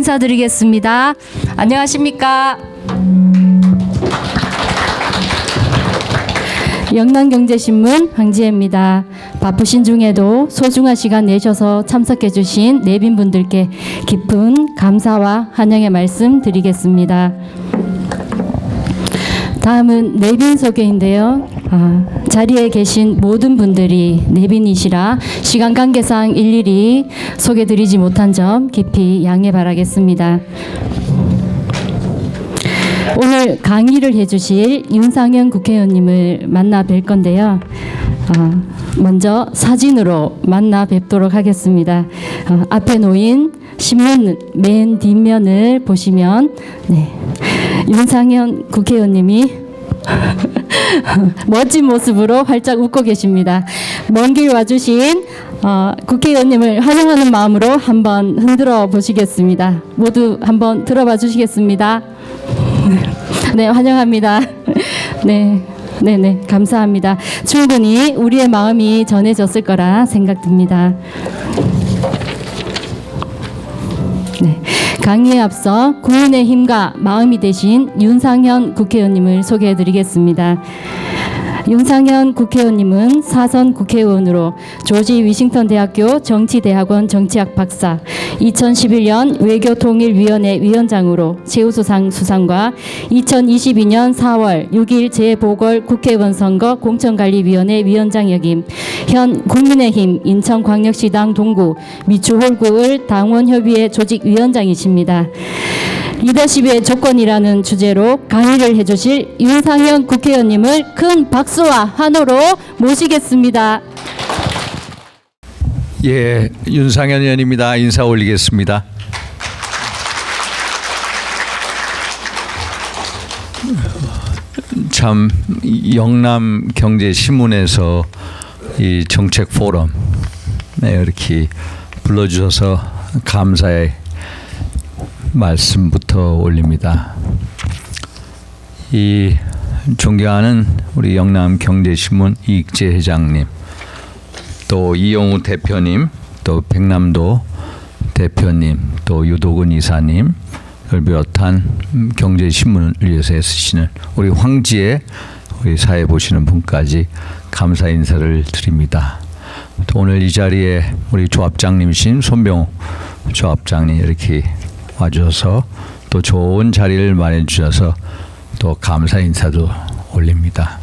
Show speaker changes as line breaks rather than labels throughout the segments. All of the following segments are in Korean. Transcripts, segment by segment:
인사드리겠습니다. 안녕하십니까? 영남경제신문 황지혜입니다. 바쁘신 중에도 소중한 시간 내셔서 참석해 주신 내빈분들께 깊은 감사와 환영의 말씀 드리겠습니다. 다음은 내빈 소개인데요. 자리에 계신 모든 분들이 내빈이시라 시간 관계상 일일이 소개드리지 못한 점 깊이 양해 바라겠습니다. 오늘 강의를 해주실 윤상현 국회의원님을 만나 뵐 건데요. 먼저 사진으로 만나 뵙도록 하겠습니다. 앞에 놓인 신문 맨 뒷면을 보시면 윤상현 국회의원님이 멋진 모습으로 활짝 웃고 계십니다. 먼 길 와주신 국회의원님을 환영하는 마음으로 한번 흔들어 보시겠습니다. 모두 한번 들어봐 주시겠습니다. 네, 환영합니다. 네, 감사합니다. 충분히 우리의 마음이 전해졌을 거라 생각됩니다. 네, 강의에 앞서 국민의힘과 마음이 되신 윤상현 국회의원님을 소개해드리겠습니다. 윤상현 국회의원님은 사선 국회의원으로 조지 위싱턴 대학교 정치대학원 정치학 박사, 2011년 외교통일위원회 위원장으로 최우수상 수상과 2022년 4월 6일 재보궐 국회의원 선거 공천관리위원회 위원장 역임, 현 국민의힘 인천광역시당 동구 미추홀구을 당원협의회 조직위원장이십니다. 리더십의 조건이라는 주제로 강의를 해주실 윤상현 국회의원님을 큰 박수와 환호로 모시겠습니다.
예, 윤상현 의원입니다. 인사 올리겠습니다. 참 영남경제신문에서 이 정책 포럼에 이렇게 불러주셔서 감사의 말씀부터 올립니다. 이 존경하는 우리 영남경제신문 이익재 회장님, 또 이영우 대표님, 또 백남도 대표님, 또 유도근 이사님을 비롯한 경제신문을 위해서 애쓰시는 우리 황지혜 우리 사회 보시는 분까지 감사 인사를 드립니다. 또 오늘 이 자리에 우리 조합장님이신 손병호 조합장님 이렇게 와주셔서 또 좋은 자리를 마련해 주셔서 또 감사 인사도 올립니다.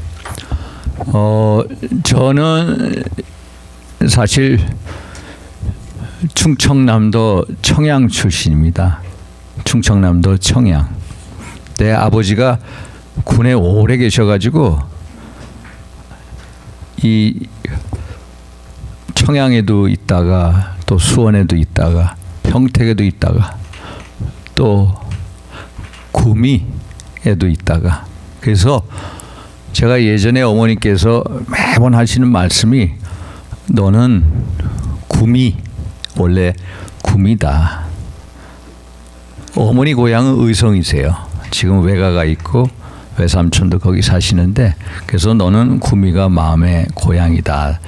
저는 사실 충청남도 청양 출신입니다. 충청남도 청양. 내 아버지가 군에 오래 계셔가지고 이 청양에도 있다가 또 수원에도 있다가 평택에도 있다가 또 구미에도 있다가, 그래서 제가 예전에 어머니께서 매번 하시는 말씀이 너는 구미, 원래 구미다. 어머니 고향은 의성이세요. 지금 외가가 있고 외삼촌도 거기 사시는데, 그래서 너는 구미가 마음의 고향이다.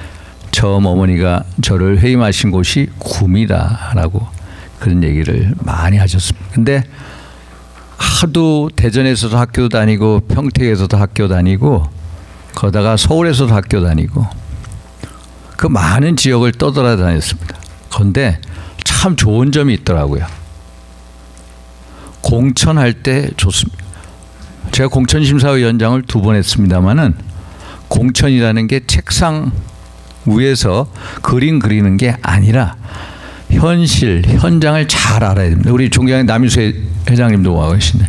처음 어머니가 저를 회임하신 곳이 구미다라고 그런 얘기를 많이 하셨습니다. 근데 하도 대전에서도 학교 다니고 평택에서도 학교 다니고 거다가 서울에서도 학교 다니고 그 많은 지역을 떠돌아다녔습니다. 그런데 참 좋은 점이 있더라고요. 공천할 때 좋습니다. 제가 공천심사위원장을 2번 했습니다마는 공천이라는 게 책상 위에서 그림 그리는 게 아니라 현실, 현장을 잘 알아야 됩니다. 우리 존경하는 남인수 회장님도 와 계신데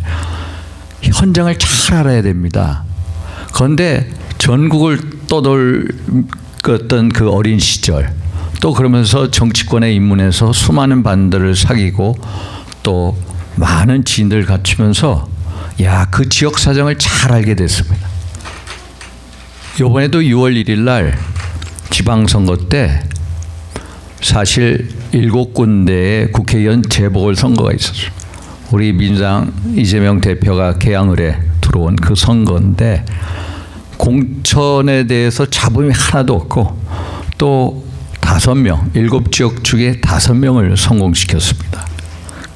현장을 잘 알아야 됩니다. 그런데 전국을 떠돌았던 그 어린 시절, 또 그러면서 정치권에 입문해서 수많은 반들을 사귀고 또 많은 지인들 갖추면서 그 지역 사정을 잘 알게 됐습니다. 이번에도 6월 1일 날 지방선거 때 사실 7군데의 국회의원 재보궐선거가 있었어요. 우리 민주당 이재명 대표가 개항을 해 들어온 그 선거인데 공천에 대해서 잡음이 하나도 없고 또 5명, 7지역 중에 5명을 성공시켰습니다.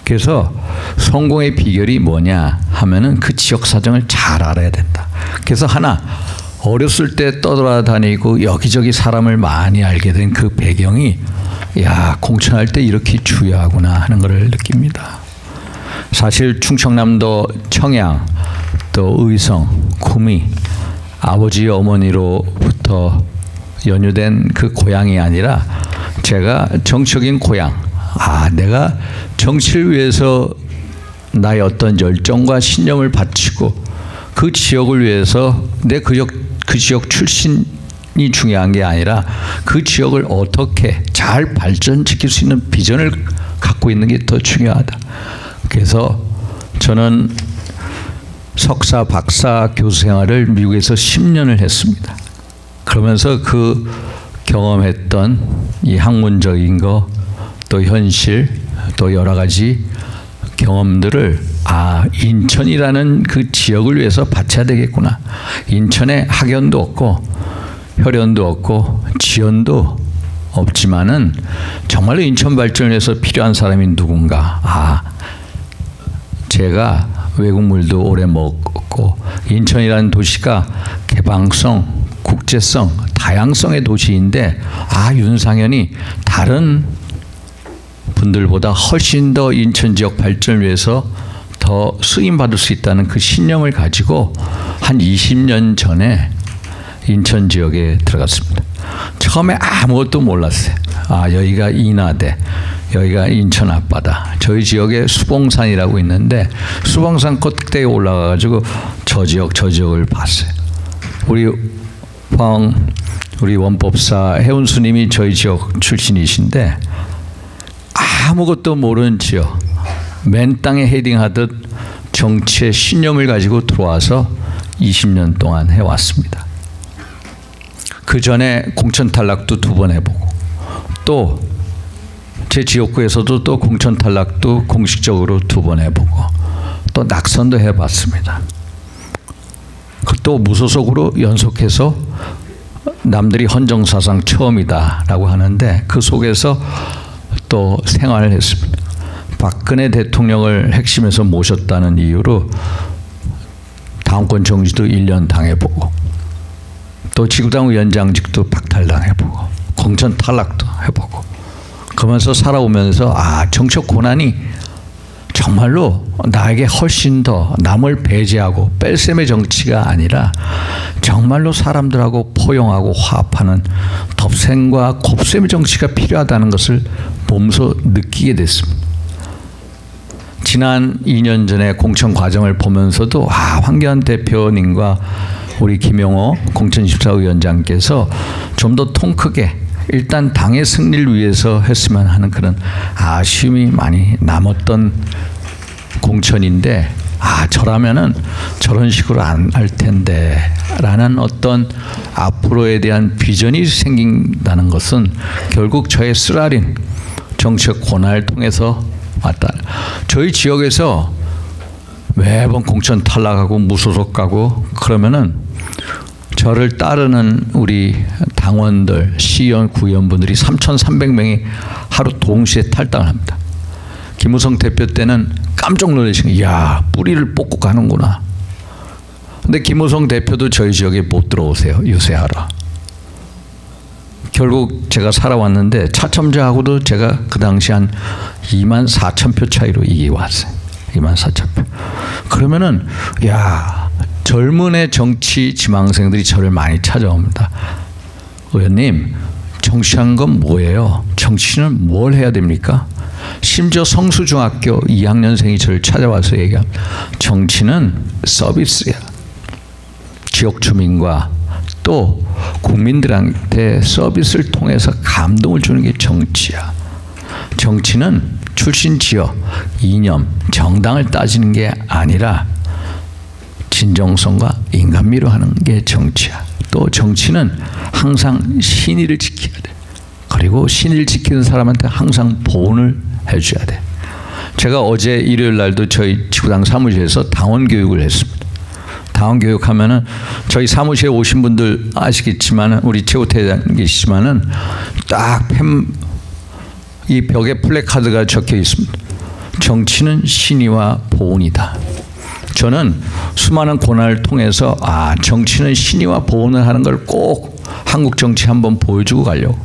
그래서 성공의 비결이 뭐냐 하면은 그 지역 사정을 잘 알아야 된다. 그래서 하나 어렸을 때 떠돌아다니고 여기저기 사람을 많이 알게 된 그 배경이 야 공천할 때 이렇게 중요하구나 하는 것을 느낍니다. 사실 충청남도 청양 또 의성, 구미 아버지 어머니로부터 연유된 그 고향이 아니라 제가 정치적인 고향 내가 정치를 위해서 나의 어떤 열정과 신념을 바치고 그 지역을 위해서 내 그 지역 출신이 중요한 게 아니라 그 지역을 어떻게 잘 발전시킬 수 있는 비전을 갖고 있는 게 더 중요하다. 그래서 저는 석사, 박사 교수 생활을 미국에서 10년을 했습니다. 그러면서 그 경험했던 이 학문적인 거, 또 현실, 또 여러 가지 경험들을 인천이라는 그 지역을 위해서 바쳐야 되겠구나. 인천에 학연도 없고 혈연도 없고 지연도 없지만은 정말로 인천 발전을 위해서 필요한 사람이 누군가. 제가 외국물도 오래 먹고 인천이라는 도시가 개방성, 국제성, 다양성의 도시인데 윤상현이 다른 분들보다 훨씬 더 인천 지역 발전을 위해서 더 쓰임 받을 수 있다는 그 신념을 가지고 한 20년 전에 인천 지역에 들어갔습니다. 처음에 아무것도 몰랐어요. 여기가 인하대, 여기가 인천 앞바다. 저희 지역에 수봉산이라고 있는데 수봉산 꼭대기에 올라가가지고 저 지역을 봤어요. 우리 원법사 해운수님이 저희 지역 출신이신데 아무것도 모르는 지역, 맨 땅에 헤딩하듯 정치의 신념을 가지고 들어와서 20년 동안 해왔습니다. 그 전에 공천 탈락도 2번 해보고 또 제 지역구에서도 또 공천 탈락도 공식적으로 2번 해보고 또 낙선도 해봤습니다. 또 무소속으로 연속해서 남들이 헌정사상 처음이다라고 하는데 그 속에서 또 생활을 했습니다. 박근혜 대통령을 핵심에서 모셨다는 이유로 당원권 정지도 1년 당해보고 또 지구당 위원장직도 박탈당해보고 공천 탈락도 해보고 그러면서 살아오면서 정치적 고난이 정말로 나에게 훨씬 더 남을 배제하고 뺄셈의 정치가 아니라 정말로 사람들하고 포용하고 화합하는 덥셈과 곱셈의 정치가 필요하다는 것을 몸소 느끼게 됐습니다. 지난 2년 전에 공천 과정을 보면서도 황교안 대표님과 우리 김용호 공천심사위원장께서 좀 더 통 크게 일단 당의 승리를 위해서 했으면 하는 그런 아쉬움이 많이 남았던 공천인데 저라면은 저런 식으로 안 할 텐데 라는 어떤 앞으로에 대한 비전이 생긴다는 것은 결국 저의 쓰라린 정치적 고난을 통해서 왔다. 저희 지역에서 매번 공천 탈락하고 무소속 가고 그러면은 저를 따르는 우리 당원들, 시의원, 구의원분들이 3,300명이 하루 동시에 탈당을 합니다. 김무성 대표 때는 깜짝 놀라시는 거예요. 뿌리를 뽑고 가는구나. 근데 김무성 대표도 저희 지역에 못 들어오세요. 유세하러. 결국 제가 살아왔는데 차첨자하고도 제가 그 당시 한 24,000표 차이로 이겨왔어요. 24,000표. 그러면은 젊은 애 정치 지망생들이 저를 많이 찾아옵니다. 의원님, 정치하는 건 뭐예요? 정치는 뭘 해야 됩니까? 심지어 성수중학교 2학년생이 저를 찾아와서 얘기합니다. 정치는 서비스야. 지역 주민과 또 국민들한테 서비스를 통해서 감동을 주는 게 정치야. 정치는 출신 지역, 이념, 정당을 따지는 게 아니라 진정성과 인간미로 하는 게 정치야. 또 정치는 항상 신의를 지켜야 돼. 그리고 신의를 지키는 사람한테 항상 보온을 해줘야 돼. 제가 어제 일요일 날도 저희 지구당 사무실에서 당원 교육을 했습니다. 당원 교육하면은 저희 사무실에 오신 분들 아시겠지만은 우리 최우태 회장 계시지만은 딱 이 벽에 플래카드가 적혀 있습니다. 정치는 신의와 보온이다. 저는 수많은 고난을 통해서 정치는 신의와 보온을 하는 걸 꼭 한국 정치 한번 보여주고 가려고.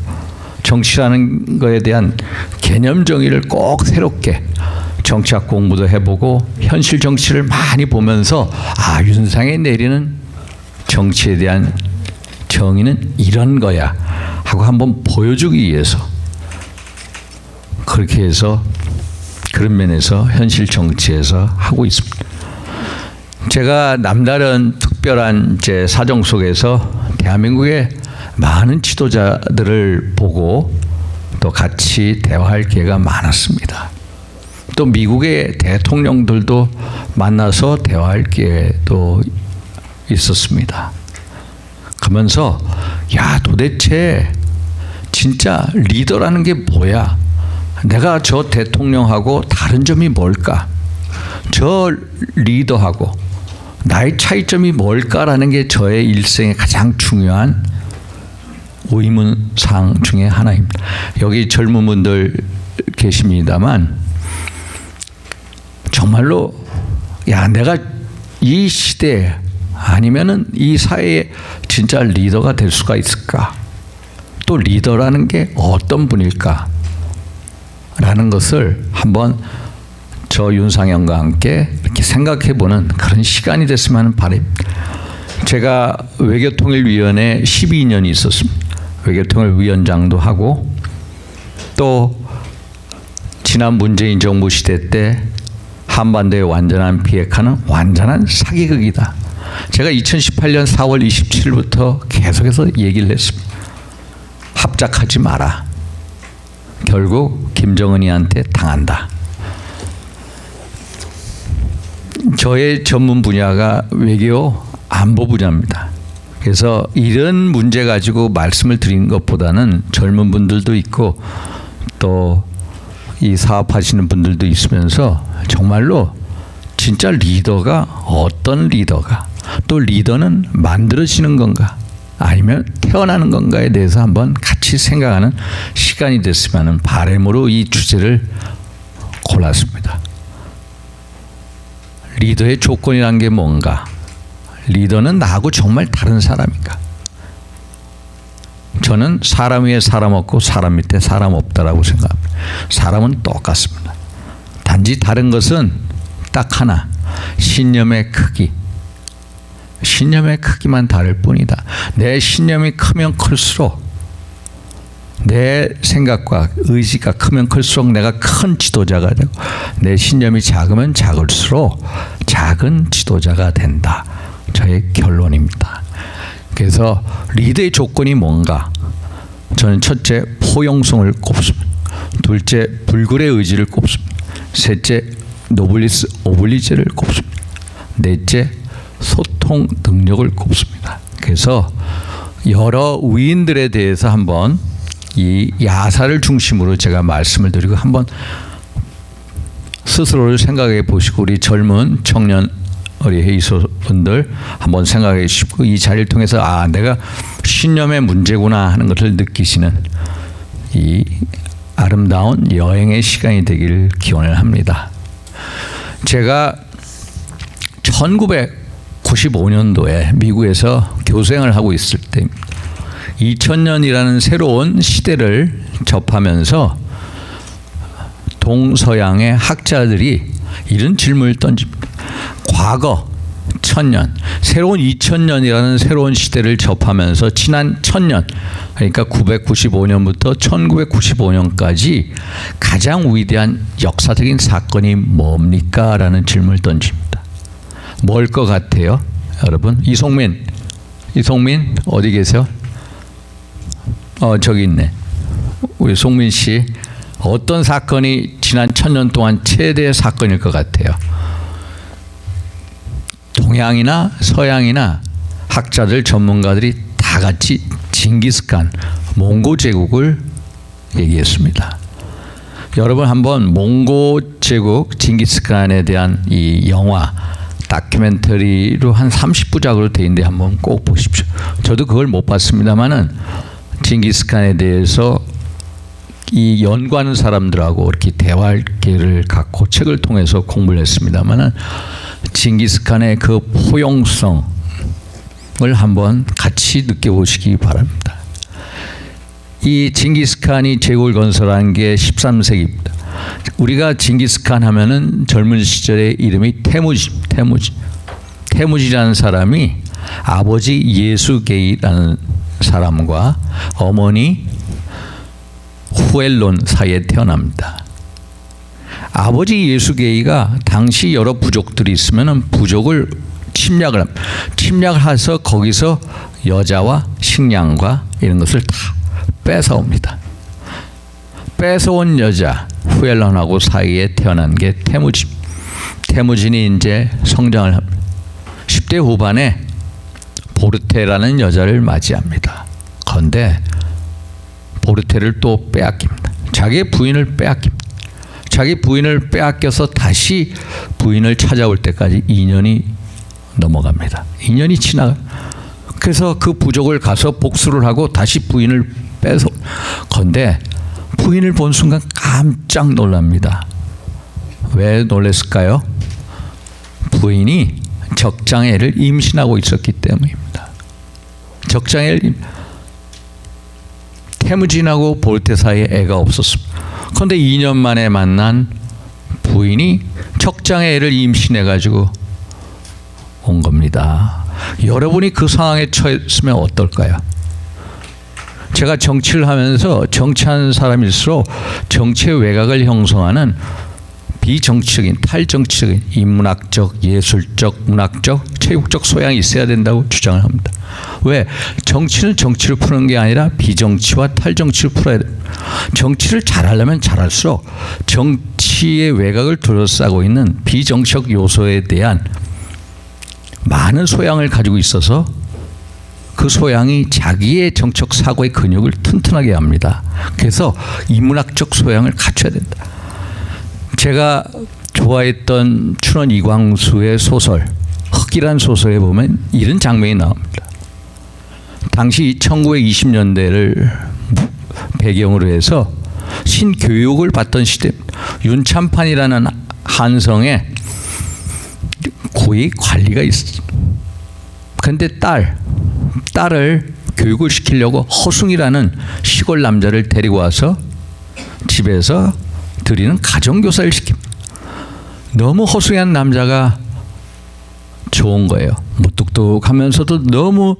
정치라는 거에 대한 개념 정의를 꼭 새롭게 정치학 공부도 해보고 현실 정치를 많이 보면서 윤상이 내리는 정치에 대한 정의는 이런 거야 하고 한번 보여주기 위해서 그렇게 해서 그런 면에서 현실 정치에서 하고 있습니다. 제가 남다른 특별한 제 사정 속에서 대한민국의 많은 지도자들을 보고 또 같이 대화할 기회가 많았습니다. 또 미국의 대통령들도 만나서 대화할 기회도 있었습니다. 그러면서 도대체 진짜 리더라는 게 뭐야? 내가 저 대통령하고 다른 점이 뭘까? 저 리더하고 나의 차이점이 뭘까라는 게 저의 일생의 가장 중요한 의문사항 중에 하나입니다. 여기 젊은 분들 계십니다만 정말로 내가 이 시대에 아니면은 이 사회에 진짜 리더가 될 수가 있을까? 또 리더라는 게 어떤 분일까? 라는 것을 한번 저 윤상현과 함께 이렇게 생각해보는 그런 시간이 됐으면 하는 바람입니다. 제가 외교통일위원회 12년이 있었습니다. 외교통일위원장도 하고 또 지난 문재인 정부 시대 때 한반도의 완전한 비핵화는 완전한 사기극이다. 제가 2018년 4월 27일부터 계속해서 얘기를 했습니다. 합작하지 마라. 결국 김정은이한테 당한다. 저의 전문 분야가 외교 안보 분야입니다. 그래서 이런 문제 가지고 말씀을 드린 것보다는 젊은 분들도 있고 또 이 사업하시는 분들도 있으면서 정말로 진짜 리더가 어떤 리더가 또 리더는 만들어지는 건가 아니면 태어나는 건가에 대해서 한번 같이 생각하는 시간이 됐으면 하는 바람으로 이 주제를 골랐습니다. 리더의 조건이란 게 뭔가? 리더는 나하고 정말 다른 사람인가? 저는 사람 위에 사람 없고 사람 밑에 사람 없다라고 생각합니다. 사람은 똑같습니다. 단지 다른 것은 딱 하나, 신념의 크기. 신념의 크기만 다를 뿐이다. 내 신념이 크면 클수록 내 생각과 의지가 크면 클수록 내가 큰 지도자가 되고 내 신념이 작으면 작을수록 작은 지도자가 된다. 저의 결론입니다. 그래서 리더의 조건이 뭔가? 저는 첫째, 포용성을 꼽습니다. 둘째, 불굴의 의지를 꼽습니다. 셋째, 노블리스 오블리제를 꼽습니다. 넷째, 소통 능력을 꼽습니다. 그래서 여러 위인들에 대해서 한번 이 야사를 중심으로 제가 말씀을 드리고 한번 스스로를 생각해 보시고 우리 젊은 청년 우리 회의소분들 한번 생각해 주시고 이 자리를 통해서 내가 신념의 문제구나 하는 것을 느끼시는 이 아름다운 여행의 시간이 되기를 기원을 합니다. 제가 1995년도에 미국에서 교수생활을 하고 있을 때 2000년이라는 새로운 시대를 접하면서 동서양의 학자들이 이런 질문을 던집니다. 과거 1000년, 새로운 2000년이라는 새로운 시대를 접하면서 지난 1000년, 그러니까 995년부터 1995년까지 가장 위대한 역사적인 사건이 뭡니까? 라는 질문을 던집니다. 뭘 것 같아요? 여러분, 이송민 어디 계세요? 저기 있네. 우리 송민 씨, 어떤 사건이 지난 1000년 동안 최대의 사건일 것 같아요? 동양이나 서양이나 학자들 전문가들이 다 같이 징기스칸 몽고 제국을 얘기했습니다. 여러분 한번 몽고 제국 징기스칸에 대한 이 영화 다큐멘터리로 한 30부작으로 돼 있는데 한번 꼭 보십시오. 저도 그걸 못 봤습니다만은 징기스칸에 대해서 이 연구하는 사람들하고 이렇게 대화할 기회를 갖고 책을 통해서 공부를 했습니다만은 징기스칸의 그 포용성을 한번 같이 느껴보시기 바랍니다. 이 징기스칸이 제국을 건설한 게 13세기입니다. 우리가 징기스칸 하면은 젊은 시절의 이름이 태무지라는 사람이 아버지 예수게이라는 사람과 어머니 후엘론 사이에 태어납니다. 아버지 예수게이가 당시 여러 부족들이 있으면 부족을 침략을 해서 거기서 여자와 식량과 이런 것을 다 뺏어옵니다. 뺏어온 여자 후엘론하고 사이에 태어난 게 태무진이 이제 성장을 합니다. 10대 후반에 보르테라는 여자를 맞이합니다. 그런데 보르테를 또 빼앗깁니다. 자기의 부인을 빼앗깁니다. 자기 부인을 빼앗겨서 다시 부인을 찾아올 때까지 2년이 넘어갑니다. 2년이 지나가. 그래서 그 부족을 가서 복수를 하고 다시 부인을 빼서. 그런데 부인을 본 순간 깜짝 놀랍니다. 왜 놀랐을까요? 부인이 적장애를 임신하고 있었기 때문입니다. 적장애를 태무진하고 보르테 사이에 애가 없었습니다. 그런데 2년 만에 만난 부인이 적장애를 임신해가지고 온 겁니다. 여러분이 그 상황에 처했으면 어떨까요? 제가 정치를 하면서 정치하는 사람일수록 정치의 외곽을 형성하는 비정치적인, 탈정치적인 인문학적, 예술적, 문학적, 체육적 소양이 있어야 된다고 주장을 합니다. 왜? 정치는 정치를 푸는 게 아니라 비정치와 탈정치를 풀어야 됩니다. 정치를 잘하려면 잘할수록 정치의 외곽을 둘러싸고 있는 비정치적 요소에 대한 많은 소양을 가지고 있어서 그 소양이 자기의 정책 사고의 근육을 튼튼하게 합니다. 그래서 인문학적 소양을 갖춰야 된다. 제가 좋아했던 춘원 이광수의 소설 흑이란 소설에 보면 이런 장면이 나옵니다. 당시 1920년대를 배경으로 해서 신교육을 받던 시대, 윤참판이라는 한성에 고위 관리가 있었어요. 그런데 딸을 교육을 시키려고 허숭이라는 시골 남자를 데리고 와서 집에서 드리는 가정교사를 시킵니다. 너무 허숭이한 남자가 좋은 거예요. 무뚝뚝하면서도 너무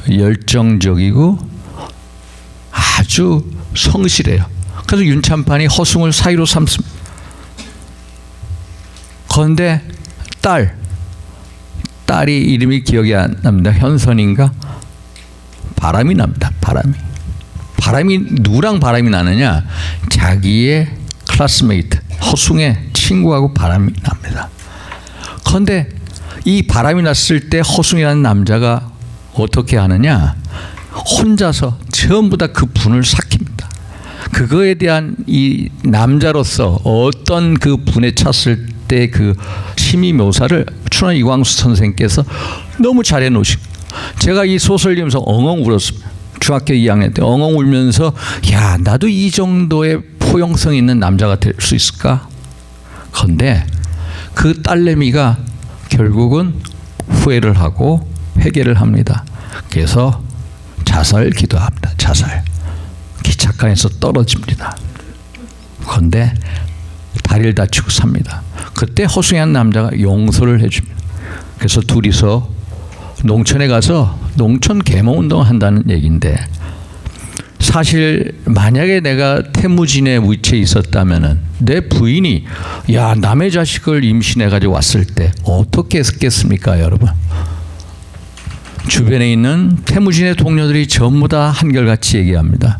열정적이고 아주 성실해요. 그래서 윤참판이 허숭을 사위로 삼습니다. 그런데 딸이 이름이 기억이 안 납니다. 현선인가? 바람이 납니다. 바람이 누구랑 바람이 나느냐? 자기의 클래스메이트 허숭의 친구하고 바람이 납니다. 그런데 이 바람이 났을 때 허숭이라는 남자가 어떻게 하느냐? 혼자서 전부 다 그 분을 삭힙니다. 그거에 대한 이 남자로서 어떤 그 분에 찼을 때 그 심의 묘사를 춘원 이광수 선생께서 너무 잘해 놓으시고, 제가 이 소설 읽으면서 엉엉 울었습니다. 중학교 2학년 때 엉엉 울면서 야, 나도 이 정도의 포용성 있는 남자가 될 수 있을까? 그런데 그 딸내미가 결국은 후회를 하고 회개를 합니다. 그래서 자살 기도합니다. 자살. 기차칸에서 떨어집니다. 그런데 다리를 다치고 삽니다. 그때 허숭이한 남자가 용서를 해줍니다. 그래서 둘이서 농촌에 가서 농촌 계몽운동을 한다는 얘기인데, 사실 만약에 내가 태무진의 위치에 있었다면은 내 부인이 야, 남의 자식을 임신해 가지고 왔을 때 어떻게 했겠습니까, 여러분? 주변에 있는 태무진의 동료들이 전부 다 한결같이 얘기합니다.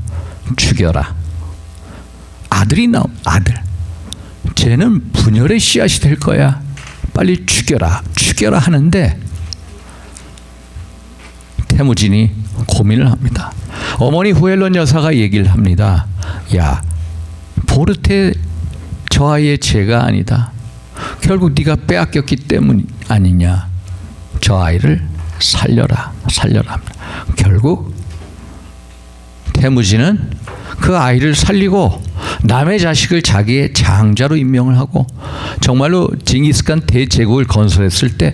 죽여라. 아들이 아들. 쟤는 분열의 씨앗이 될 거야. 빨리 죽여라 하는데 태무진이 고민을 합니다. 어머니 후엘론 여사가 얘기를 합니다. 야, 보르테 저 아이의 죄가 아니다. 결국 네가 빼앗겼기 때문 아니냐. 저 아이를 살려라 합니다. 결국 태무진은 그 아이를 살리고 남의 자식을 자기의 장자로 임명을 하고 정말로 징기스칸 대제국을 건설했을 때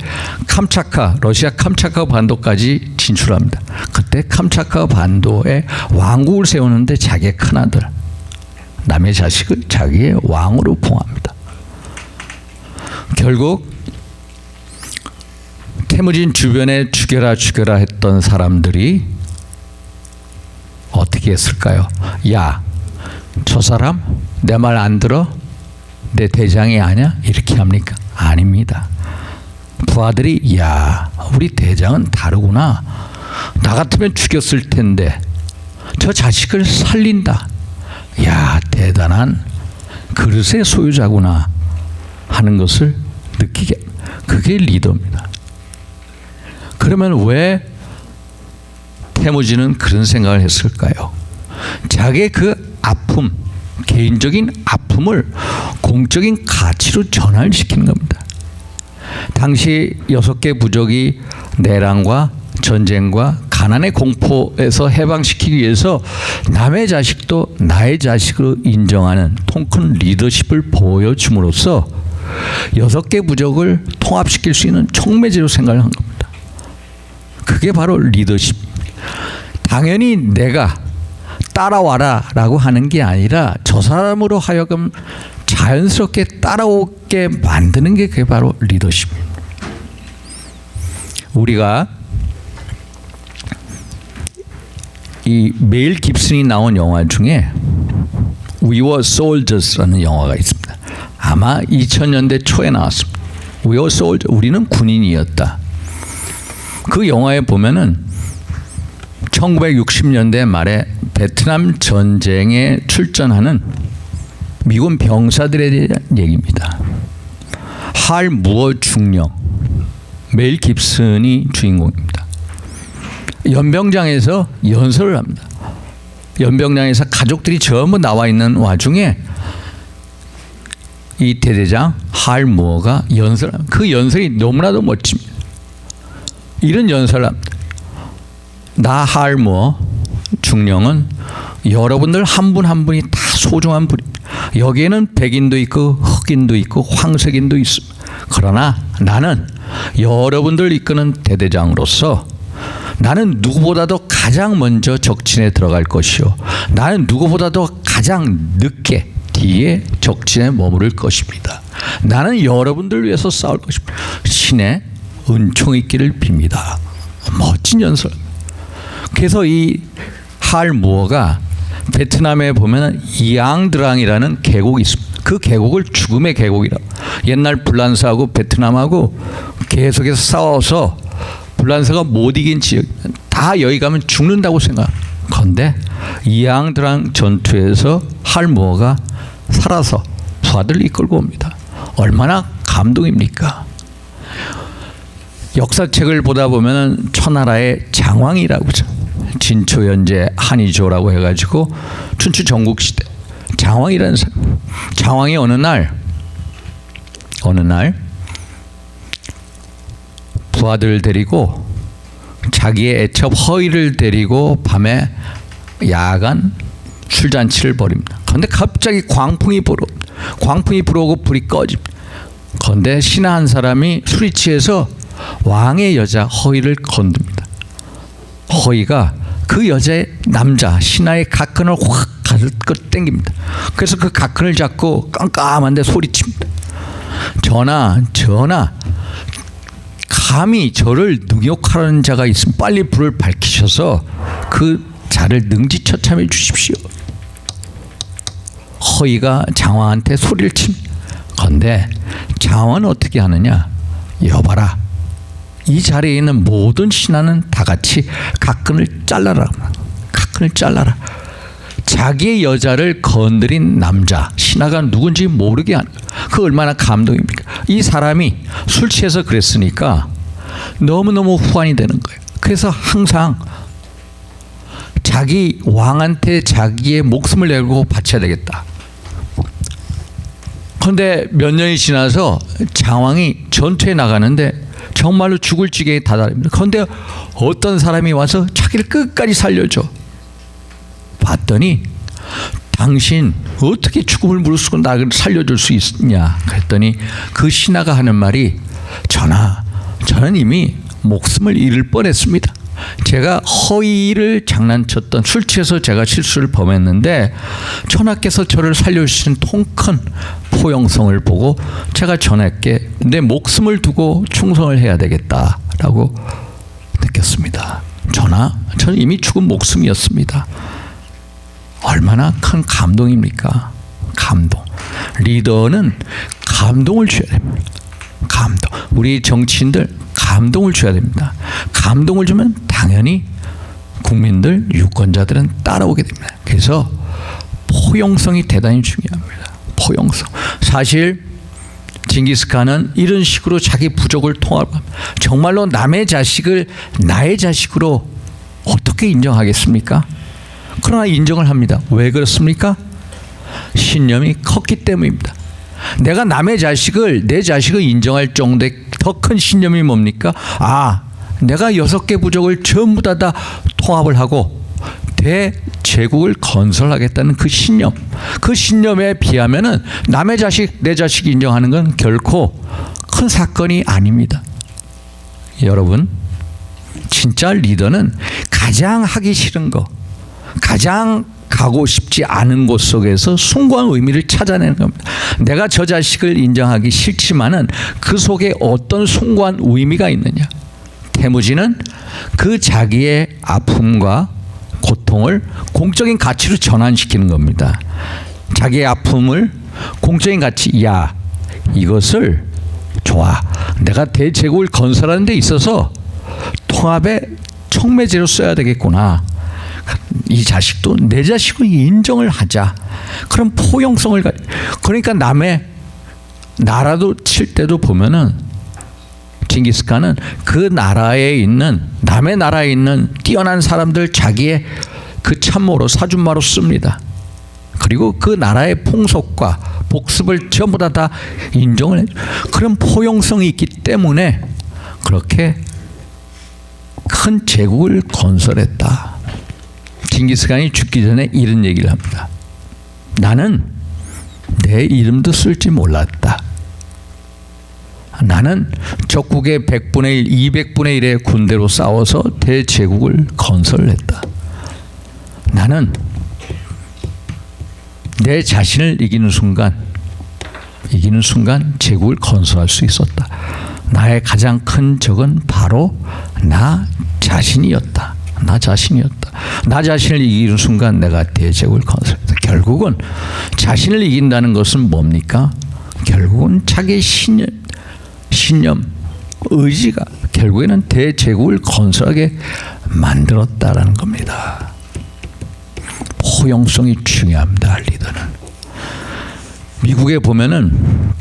러시아 캄차카 반도까지 진출합니다. 그때 캄차카 반도에 왕국을 세우는데 자기의 큰아들, 남의 자식을 자기의 왕으로 봉합니다. 결국 태무진 주변에 죽여라 했던 사람들이 어떻게 했을까요? 야, 저 사람 내 말 안 들어? 내 대장이 아냐? 이렇게 합니까? 아닙니다. 부하들이 야, 우리 대장은 다르구나. 나 같으면 죽였을 텐데 저 자식을 살린다. 야, 대단한 그릇의 소유자구나 하는 것을 느끼게, 그게 리더입니다. 그러면 왜 태무진은 그런 생각을 했을까요? 자기의 그 아픔, 개인적인 아픔을 공적인 가치로 전환시키는 겁니다. 당시 6개 부족이 내란과 전쟁과 가난의 공포에서 해방시키기 위해서 남의 자식도 나의 자식으로 인정하는 통큰 리더십을 보여줌으로써 6개 부족을 통합시킬 수 있는 촉매제로 생각을 한 겁니다. 그게 바로 리더십. 당연히 내가 따라와라 라고 하는 게 아니라 저 사람으로 하여금 자연스럽게 따라오게 만드는 게 그게 바로 리더십입니다. 우리가 이 메일 깁슨이 나온 영화 중에 We Were Soldiers라는 영화가 있습니다. 아마 2000년대 초에 나왔습니다. We Were Soldiers, 우리는 군인이었다. 그 영화에 보면은 1960년대 말에 베트남 전쟁에 출전하는 미군 병사들에 대한 얘기입니다. 할 무어 중령, 메일 깁슨이 주인공입니다. 연병장에서 연설을 합니다. 연병장에서 가족들이 전부 나와 있는 와중에 이 대대장 할 무어가 연설합니다. 그 연설이 너무나도 멋집니다. 이런 연설을 합니다. 나 할 무어 중령은 여러분들 한 분 한 분이 다 소중한 분입니다. 여기에는 백인도 있고 흑인도 있고 황색인도 있습니다. 그러나 나는 여러분들 이끄는 대대장으로서 나는 누구보다도 가장 먼저 적진에 들어갈 것이요, 나는 누구보다도 가장 늦게 뒤에 적진에 머무를 것입니다. 나는 여러분들 위해서 싸울 것입니다. 신의 은총이 있기를 빕니다. 멋진 연설. 그래서 이 할 무어가 베트남에 보면 이앙드랑이라는 계곡이 있습니다. 그 계곡을 죽음의 계곡이라고. 옛날 불란서하고 베트남하고 계속해서 싸워서 불란서가 못 이긴 지역, 다 여기 가면 죽는다고 생각합니다. 그런데 이앙드랑 전투에서 할 무어가 살아서 부하들을 이끌고 옵니다. 얼마나 감동입니까? 역사책을 보다 보면 천하라의 장왕이라고 하죠. 진초현재 한의조라고 해가지고 춘추 전국시대 장왕이라는 사람. 장왕이 어느 날 부하들을 데리고 자기의 애첩 허이를 데리고 밤에 야간 술잔치를 벌입니다. 그런데 갑자기 광풍이 불어오고 불이 꺼집니다. 그런데 신하 한 사람이 술이 취해서 왕의 여자 허이를 건듭니다. 허이가 그 여자의 남자 신하의 가끈을 확 가득 당깁니다. 그래서 그 가끈을 잡고 깜깜한데 소리칩니다. 전하, 감히 저를 능욕하는 자가 있으면 빨리 불을 밝히셔서 그 자를 능지처참해 주십시오. 허이가 장왕한테 소리를 칩니다. 그런데 장왕은 어떻게 하느냐? 여봐라, 이 자리에 있는 모든 신하는 다 같이 가끈을 잘라라. 자기의 여자를 건드린 남자 신하가 누군지 모르게 하는, 그 얼마나 감동입니까? 이 사람이 술 취해서 그랬으니까 너무너무 후환이 되는 거예요. 그래서 항상 자기 왕한테 자기의 목숨을 내고 바쳐야 되겠다. 그런데 몇 년이 지나서 장왕이 전투에 나가는데 정말로 죽을 지경에 다다릅니다. 그런데 어떤 사람이 와서 자기를 끝까지 살려줘. 봤더니 당신 어떻게 죽음을 무릅쓰고 나를 살려줄 수 있냐 그랬더니 그 신하가 하는 말이 전하, 저는 이미 목숨을 잃을 뻔했습니다. 제가 허위를 장난쳤던 술 취해서 제가 실수를 범했는데 전하께서 저를 살려주신 통큰 포용성을 보고 제가 전하께 내 목숨을 두고 충성을 해야 되겠다라고 느꼈습니다. 전하, 저는 이미 죽은 목숨이었습니다. 얼마나 큰 감동입니까? 감동. 리더는 감동을 줘야 됩니다. 감동. 우리 정치인들 감동을 줘야 됩니다. 감동을 주면 당연히 국민들, 유권자들은 따라오게 됩니다. 그래서 포용성이 대단히 중요합니다. 포용성. 사실 징기스칸은 이런 식으로 자기 부족을 통합합니다. 정말로 남의 자식을 나의 자식으로 어떻게 인정하겠습니까? 그러나 인정을 합니다. 왜 그렇습니까? 신념이 컸기 때문입니다. 내가 남의 자식을 내 자식을 인정할 정도의 더 큰 신념이 뭡니까? 아, 내가 6개 부족을 전부 다 통합을 하고 대제국을 건설하겠다는 그 신념. 그 신념에 비하면은 남의 자식, 내 자식 인정하는 건 결코 큰 사건이 아닙니다. 여러분, 진짜 리더는 가장 하기 싫은 거, 가장 가고 싶지 않은 곳 속에서 숭고한 의미를 찾아내는 겁니다. 내가 저 자식을 인정하기 싫지만은 그 속에 어떤 숭고한 의미가 있느냐. 태무지는 그 자기의 아픔과 고통을 공적인 가치로 전환시키는 겁니다. 자기의 아픔을 공적인 가치, 야, 이것을 좋아. 내가 대제국을 건설하는 데 있어서 통합의 촉매제로 써야 되겠구나. 이 자식도 내 자식을 인정을 하자. 그런 포용성을 그러니까 남의 나라도 칠 때도 보면은 징기스칸은 그 나라에 있는 남의 나라에 있는 뛰어난 사람들 자기의 그 참모로 사준마로 씁니다. 그리고 그 나라의 풍속과 복습을 전부 다 인정을 해. 그런 포용성이 있기 때문에 그렇게 큰 제국을 건설했다. 징기스칸이 죽기 전에 이런 얘기를 합니다. 나는 내 이름도 쓸 줄 몰랐다. 나는 적국의 100분의 1, 200분의 1의 군대로 싸워서 대제국을 건설했다. 나는 내 자신을 이기는 순간 제국을 건설할 수 있었다. 나의 가장 큰 적은 바로 나 자신이었다. 나 자신을 이기는 순간 내가 대제국을 건설했다. 결국은 자신을 이긴다는 것은 뭡니까? 결국은 자기의 신념, 의지가 결국에는 대제국을 건설하게 만들었다라는 겁니다. 포용성이 중요합니다. 리더는. 미국에 보면은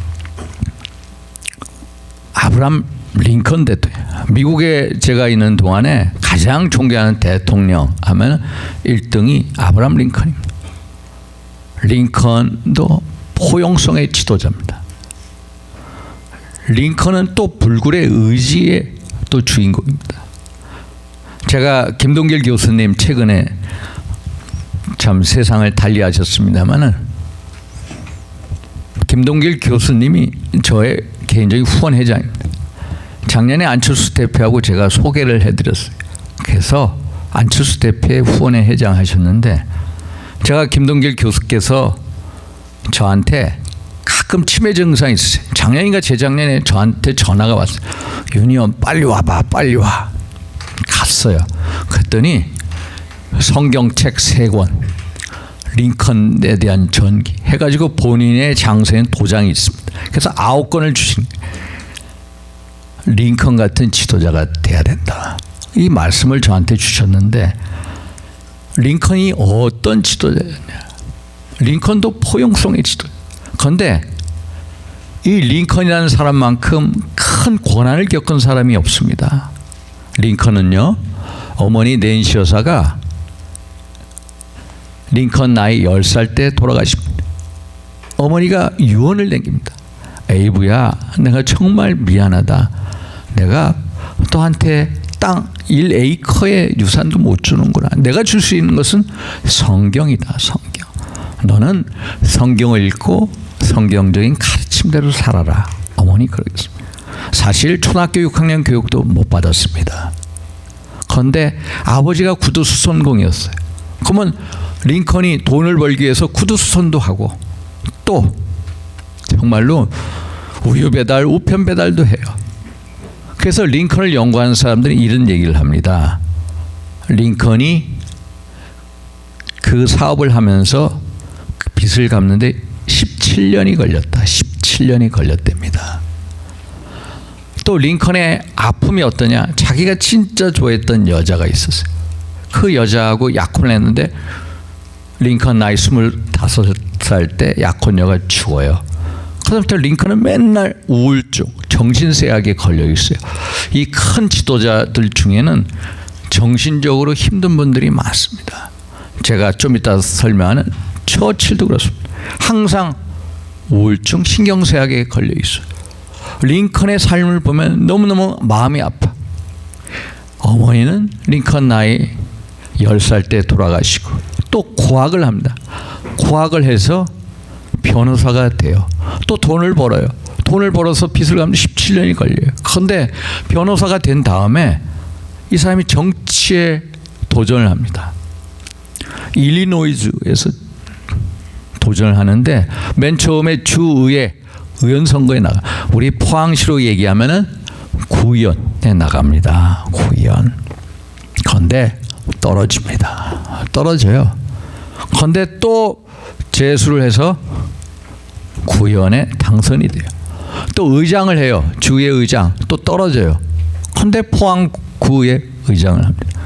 아브라함 링컨 대통령, 미국에 제가 있는 동안에 가장 존경하는 대통령 하면 1등이 아브라함 링컨입니다. 링컨도 포용성의 지도자입니다. 링컨은 또 불굴의 의지의 또 주인공입니다. 제가 김동길 교수님 최근에 참 세상을 달리하셨습니다마는 김동길 교수님이 저의 개인적인 후원 회장입니다. 작년에 안철수 대표하고 제가 소개를 해드렸어요. 그래서 안철수 대표의 후원회 회장 하셨는데 제가 김동길 교수께서 저한테 가끔 치매 증상이 있으세요. 작년인가 재작년에 저한테 전화가 왔어요. 윤의원 빨리 와봐, 빨리 와. 갔어요. 그랬더니 성경책 3권, 링컨에 대한 전기 해가지고 본인의 장소에는 도장이 있습니다. 그래서 9권을 주신 거예요. 링컨 같은 지도자가 돼야 된다. 이 말씀을 저한테 주셨는데 링컨이 어떤 지도자였냐. 링컨도 포용성의 지도자. 그런데 이 링컨이라는 사람만큼 큰 고난을 겪은 사람이 없습니다. 링컨은요, 어머니 낸시 여사가 링컨 나이 10살 때 돌아가십니다. 어머니가 유언을 남깁니다. 에이브야, 내가 정말 미안하다. 내가 너한테 땅 1에이커의 유산도 못 주는구나. 내가 줄 수 있는 것은 성경이다. 성경. 너는 성경을 읽고 성경적인 가르침대로 살아라. 어머니 그러겠습니다. 사실 초등학교 6학년 교육도 못 받았습니다. 그런데 아버지가 구두수선공이었어요. 그러면 링컨이 돈을 벌기 위해서 구두수선도 하고 또 정말로 우유 배달, 우편 배달도 해요. 그래서 링컨을 연구하는 사람들이 이런 얘기를 합니다. 링컨이 그 사업을 하면서 그 빚을 갚는데 17년이 걸렸다. 17년이 걸렸답니다. 또 링컨의 아픔이 어떠냐? 자기가 진짜 좋아했던 여자가 있었어요. 그 여자하고 약혼을 했는데 링컨 나이 25살 때 약혼녀가 죽어요. 그다음부터 링컨은 맨날 우울증, 정신쇠약에 걸려 있어요. 이 큰 지도자들 중에는 정신적으로 힘든 분들이 많습니다. 제가 좀 이따 설명하는 처칠도 그렇습니다. 항상 우울증, 신경쇠약에 걸려 있어요. 링컨의 삶을 보면 너무너무 마음이 아파. 어머니는 링컨 나이 10살 때 돌아가시고 또 고학을 합니다. 고학을 해서 변호사가 돼요. 또 돈을 벌어요. 돈을 벌어서 빚을 갚는 17년이 걸려요. 그런데 변호사가 된 다음에 이 사람이 정치에 도전을 합니다. 일리노이주에서 도전을 하는데 맨 처음에 주의회 의원 선거에 나가. 우리 포항시로 얘기하면은 구의원에 나갑니다. 구의원. 그런데 떨어집니다. 떨어져요. 그런데 또 재수를 해서 구의원에 당선이 돼요. 또 의장을 해요. 주의 의장. 또 떨어져요. 그런데 포항구의 의장을 합니다.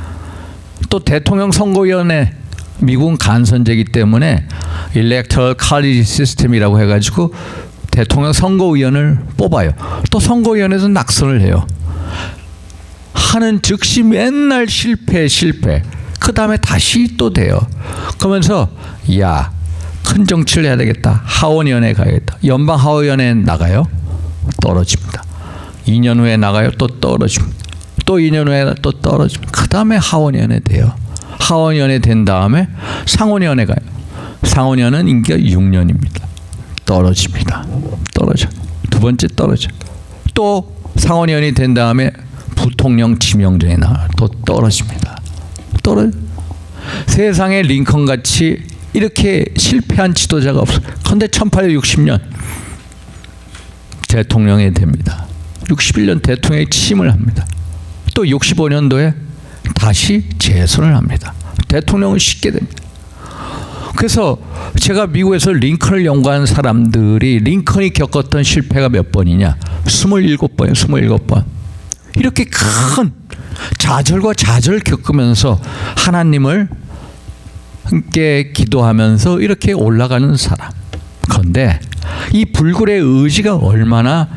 또 대통령 선거위원회, 미국은 간선제이기 때문에 Electoral College System이라고 해가지고 대통령 선거위원을 뽑아요. 또 선거위원회에서 낙선을 해요. 하는 즉시 맨날 실패. 그 다음에 다시 또 돼요. 그러면서 야, 큰 정치를 해야 되겠다. 하원위원회 가야겠다. 연방 하원위원회에 나가요. 떨어집니다. 2년 후에 나가요. 또 떨어집니다. 또 2년 후에 또 떨어집니다. 그 다음에 하원위원회 돼요. 하원위원회 된 다음에 상원위원회 가요. 상원위원회는 임기가 6년입니다. 떨어집니다. 떨어져. 두 번째 떨어져. 또 상원위원이 된 다음에 부통령 지명전에 나와요. 또 떨어집니다. 떨어져. 세상에 링컨 같이 이렇게 실패한 지도자가 없어요. 그런데 1860년 대통령이 됩니다. 61년 대통령이 취임을 합니다. 또 65년도에 다시 재선을 합니다. 대통령을 쉽게 됩니다. 그래서 제가 미국에서 링컨을 연구한 사람들이 링컨이 겪었던 실패가 몇 번이냐? 27번이에요. 27번. 이렇게 큰 좌절과 좌절을 겪으면서 하나님을 함께 기도하면서 이렇게 올라가는 사람. 그런데 이 불굴의 의지가 얼마나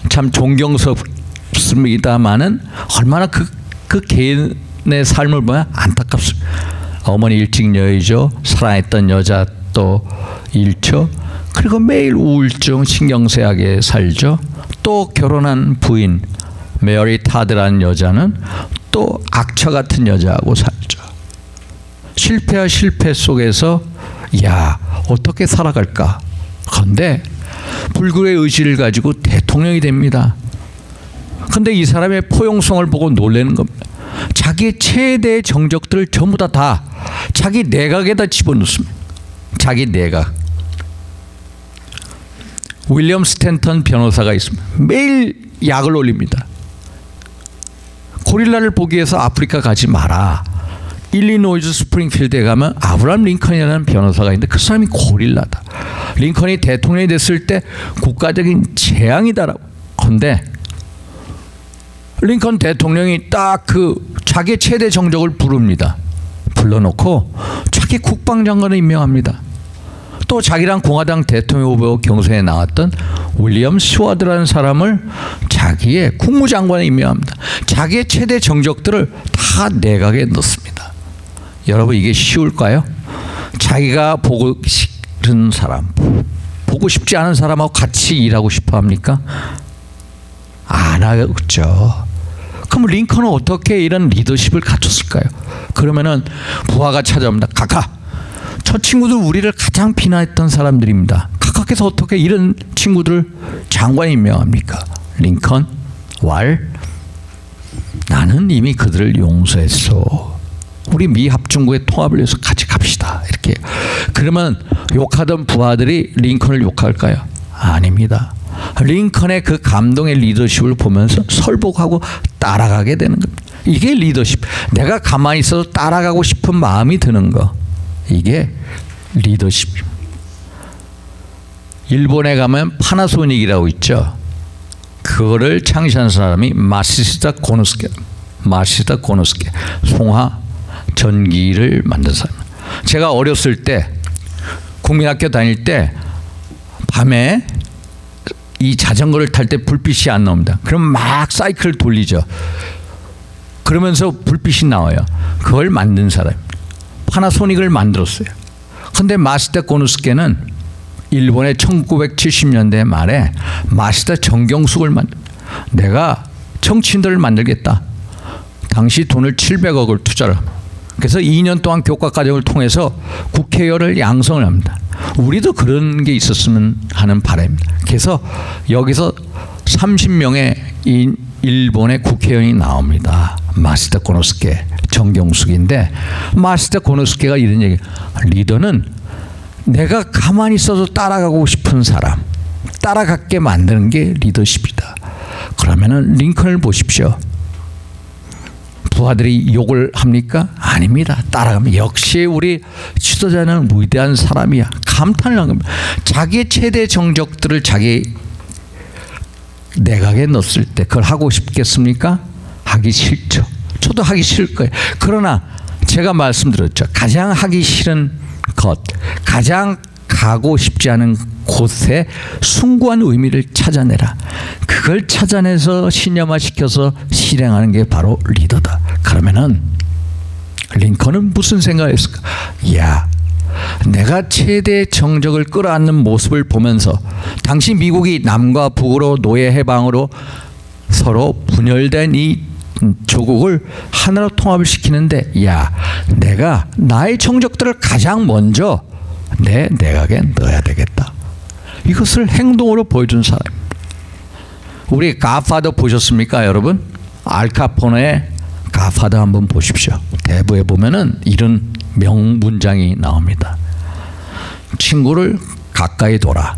참 존경스럽습니다마는 얼마나 그 개인의 삶을 보면 안타깝습니다. 어머니 일찍 여의죠. 사랑했던 여자 또 잃죠. 그리고 매일 우울증, 신경쇠약에 살죠. 또 결혼한 부인 메리 타드라는 여자는 또 악처 같은 여자하고 살죠. 실패와 실패 속에서 야, 어떻게 살아갈까? 그런데 불굴의 의지를 가지고 대통령이 됩니다. 그런데 이 사람의 포용성을 보고 놀라는 겁니다. 자기의 최대의 정적들을 전부 다 자기 내각에다 집어넣습니다. 자기 내각. 윌리엄 스탠턴 변호사가 있습니다. 매일 약을 올립니다. 고릴라를 보기 위해서 아프리카 가지 마라. 일리노이즈 스프링필드에 가면 아브라함 링컨이라는 변호사가 있는데 그 사람이 고릴라다. 링컨이 대통령이 됐을 때 국가적인 재앙이다라고. 그런데 링컨 대통령이 딱 그 자기 최대 정적을 부릅니다. 불러놓고 자기 국방장관을 임명합니다. 또 자기랑 공화당 대통령 후보 경선에 나왔던 윌리엄 스와드라는 사람을 자기의 국무장관에 임명합니다. 자기의 최대 정적들을 다 내각에 넣습니다. 여러분 이게 쉬울까요? 자기가 보고 싶은 사람, 보고 싶지 않은 사람하고 같이 일하고 싶어 합니까? 안 하겠죠. 그럼 링컨은 어떻게 이런 리더십을 갖췄을까요? 그러면은 부하가 찾아옵니다. 각하, 저 친구들 우리를 가장 비난했던 사람들입니다. 각각에서 어떻게 이런 친구들을 장관에 임명합니까? 링컨, 왈. 나는 이미 그들을 용서했어. 우리 미 합중국의 통합을 위해서 같이 갑시다. 이렇게. 그러면 욕하던 부하들이 링컨을 욕할까요? 아닙니다. 링컨의 그 감동의 리더십을 보면서 설복하고 따라가게 되는 겁니다. 이게 리더십. 내가 가만히 있어도 따라가고 싶은 마음이 드는 거. 이게 리더십입니다. 일본에 가면 파나소닉이라고 있죠. 그거를 창시한 사람이 마시다 고노스케, 송하 전기를 만든 사람. 제가 어렸을 때 국민학교 다닐 때 밤에 이 자전거를 탈 때 불빛이 안 나옵니다. 그럼 막 사이클을 돌리죠. 그러면서 불빛이 나와요. 그걸 만든 사람. 파나소닉을 만들었어요. 근데 마시다 고노스케는 일본의 1970년대 말에 마시다 정경숙을 내가 정치인들을 만들겠다. 당시 돈을 700억을 투자를 합니다. 그래서 2년 동안 교과 과정을 통해서 국회의원을 양성을 합니다. 우리도 그런 게 있었으면 하는 바람입니다. 그래서 여기서 30명의 일본의 국회의원이 나옵니다. 마시다 고노스케, 정경숙인데 마시다 고노스케가 이런 얘기. 리더는 내가 가만히 있어도 따라가고 싶은 사람, 따라가게 만드는 게 리더십이다. 그러면은 링컨을 보십시오. 부하들이 욕을 합니까? 아닙니다. 따라가면 역시 우리 지도자는 위대한 사람이야. 감탄을 한 겁니다. 자기의 최대 정적들을 자기 내각에 넣었을 때 그걸 하고 싶겠습니까? 하기 싫죠. 저도 하기 싫을 거예요. 그러나 제가 말씀드렸죠. 가장 하기 싫은 것, 가장 가고 싶지 않은 곳에 숭고한 의미를 찾아내라. 그걸 찾아내서 신념화시켜서 실행하는 게 바로 리더다. 그러면은 링컨은 무슨 생각을 했을까? 야, 내가 최대 정적을 끌어안는 모습을 보면서 당시 미국이 남과 북으로 노예 해방으로 서로 분열된 이 조국을 하나로 통합을 시키는데, 야, 내가 나의 정적들을 가장 먼저 내 내각에 넣어야 되겠다. 이것을 행동으로 보여준 사람입니다. 우리 갓파더 보셨습니까, 여러분? 알카포네의 갓파더 한번 보십시오. 대부에 보면은 이런 명문장이 나옵니다. 친구를 가까이 둬라.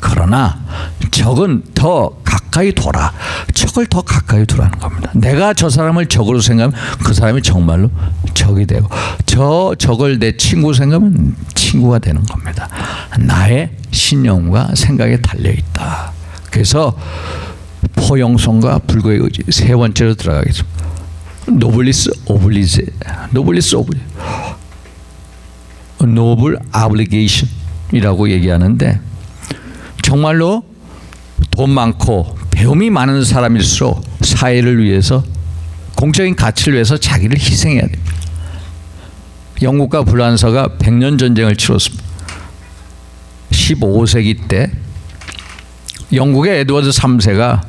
그러나 적은 더 가까이 둬라. 적을 더 가까이 두라는 겁니다. 내가 저 사람을 적으로 생각하면 그 사람이 정말로 적이 되고, 저 적을 내 친구 생각하면 친구가 되는 겁니다. 나의 신념과 생각에 달려있다. 그래서 포용성과 불교의 의지, 세 번째로 들어가겠습니다. 노블리스 오블리제, 노블리스 오블리제, 노블 아블리게이션이라고 얘기하는데, 정말로 돈 많고 배움이 많은 사람일수록 사회를 위해서, 공적인 가치를 위해서 자기를 희생해야 됩니다. 영국과 불란서가 100년 전쟁을 치렀습니다. 15세기 때 영국의 에드워드 3세가